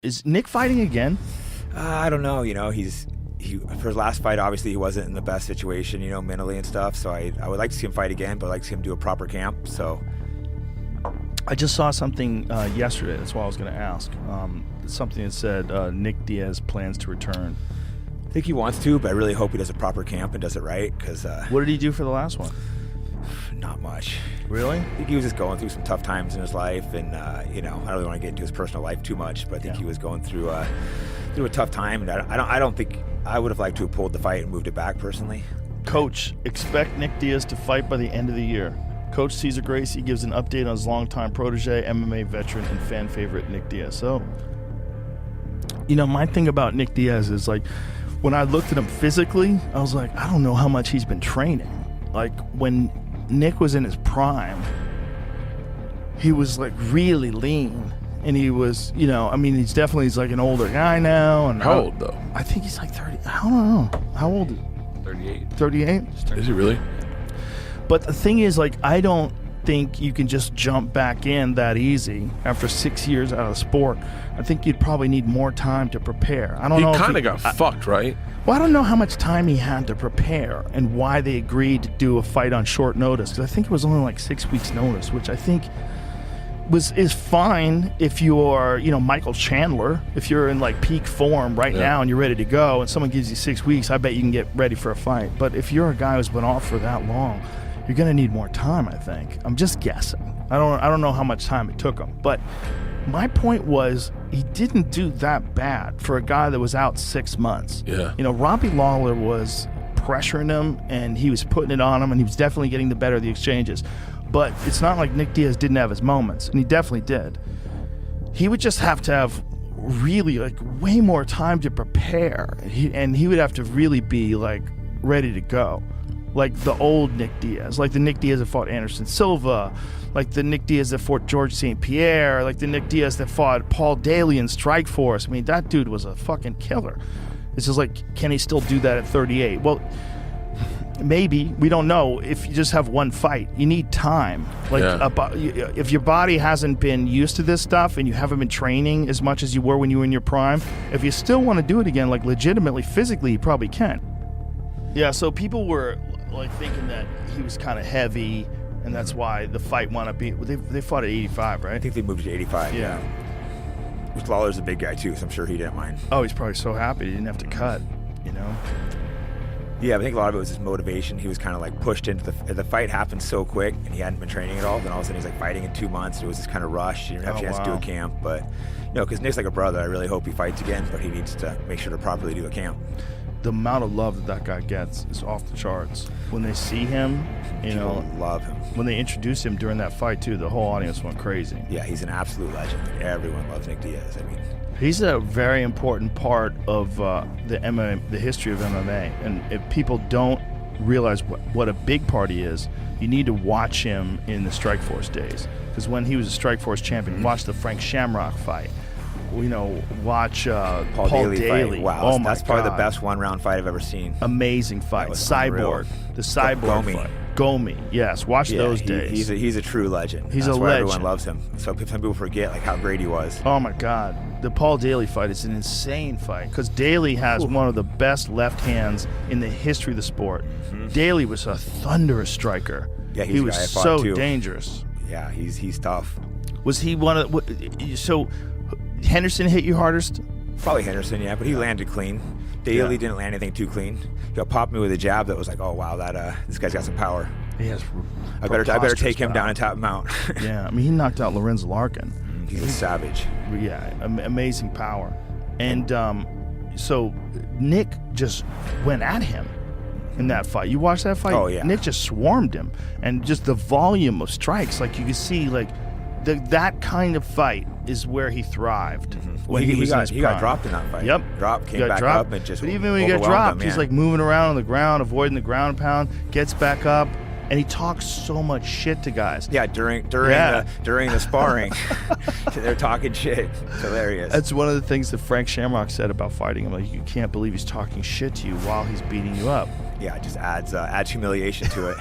Is Nick fighting again? I don't know. For his last fight, obviously he wasn't in the best situation, mentally and stuff. So I would like to see him fight again, but I'd like to see him do a proper camp. So I just saw something yesterday. That's why I was going to ask. Something that said Nick Diaz plans to return. I think he wants to, but I really hope he does a proper camp and does it right. Because what did he do for the last one? Not much. Really? I think he was just going through some tough times in his life, and I don't really want to get into his personal life too much, but I think he was going through a tough time, and I don't think I would have liked to have pulled the fight and moved it back personally. Coach, expect Nick Diaz to fight by the end of the year. Coach Cesar Gracie gives an update on his longtime protege, MMA veteran, and fan favorite Nick Diaz. So, my thing about Nick Diaz is, like, when I looked at him physically, I was like, I don't know how much he's been training. Like, when Nick was in his prime, he was, like, really lean. And he was, he's like an older guy now. And how old, though? I think he's like 30. I don't know. How old is he? 38. 38? Is he really? But the thing is, like, I don't think you can just jump back in that easy after 6 years out of the sport. I think you'd probably need more time to prepare. I don't know. He kind of got fucked, right? Well, I don't know how much time he had to prepare and why they agreed to do a fight on short notice. Because I think it was only like 6 weeks' notice, which I think is fine if you're, Michael Chandler. If you're in like peak form right now and you're ready to go, and someone gives you 6 weeks, I bet you can get ready for a fight. But if you're a guy who's been off for that long, you're going to need more time, I think. I'm just guessing. I don't know how much time it took him. But my point was, he didn't do that bad for a guy that was out 6 months. Yeah. Robbie Lawler was pressuring him, and he was putting it on him, and he was definitely getting the better of the exchanges. But it's not like Nick Diaz didn't have his moments, and he definitely did. He would just have to have really, like, way more time to prepare, and he would have to really be, like, ready to go. Like the old Nick Diaz, like the Nick Diaz that fought Anderson Silva, like the Nick Diaz that fought George St. Pierre, like the Nick Diaz that fought Paul Daly in Strikeforce. I mean, that dude was a fucking killer. It's just like, can he still do that at 38? Well, maybe. We don't know. If you just have one fight, you need time. Like, if your body hasn't been used to this stuff and you haven't been training as much as you were when you were in your prime, if you still want to do it again, like legitimately, physically, you probably can. Yeah, so people were like thinking that he was kind of heavy, and that's why the fight wound up being. They fought at 85, right? I think they moved to 85. Yeah. Which Lawler's a big guy too, so I'm sure he didn't mind. Oh, he's probably so happy he didn't have to cut. Yeah, I think a lot of it was his motivation. He was kind of like pushed into the fight happened so quick, and he hadn't been training at all. Then all of a sudden he's like fighting in 2 months. It was just kind of rushed. He didn't have a chance to do a camp, but because Nick's like a brother, I really hope he fights again. But he needs to make sure to properly do a camp. The amount of love that guy gets is off the charts. When they see him, people love him. When they introduced him during that fight too, the whole audience went crazy. Yeah, he's an absolute legend. Everyone loves Nick Diaz. I mean, he's a very important part of the history of MMA. And if people don't realize what a big part he is, you need to watch him in the Strikeforce days. Because when he was a Strikeforce champion, watch the Frank Shamrock fight. Watch Paul Daly. Fight. Wow, oh that's probably the best one-round fight I've ever seen. Amazing fight. Cyborg, the Cyborg fight. Gomi, yes. Watch those days. He's a true legend. He's that's a why legend. Everyone loves him. So some people forget like how great he was. Oh my God, the Paul Daly fight is an insane fight because Daly has one of the best left hands in the history of the sport. Mm-hmm. Daly was a thunderous striker. Yeah, he was so dangerous. Yeah, he's tough. Was he one of so? Henderson hit you hardest? Probably Henderson, yeah, but he landed clean. Daly didn't land anything too clean. He popped me with a jab that was like, oh wow, this guy's got some power. He has. I better take him down and tap him out. Yeah, I mean he knocked out Lorenzo Larkin. He's a savage. Yeah, amazing power, and so Nick just went at him in that fight. You watched that fight? Oh yeah. Nick just swarmed him, and just the volume of strikes, like you could see, like that kind of fight is where he thrived. Mm-hmm. When he got dropped in that fight. Yep. Came back up and just. But even when he got dropped, he's like moving around on the ground, avoiding the ground pound, gets back up, and he talks so much shit to guys. Yeah, during the sparring, they're talking shit. It's hilarious. That's one of the things that Frank Shamrock said about fighting him. Like, you can't believe he's talking shit to you while he's beating you up. Yeah, it just adds humiliation to it.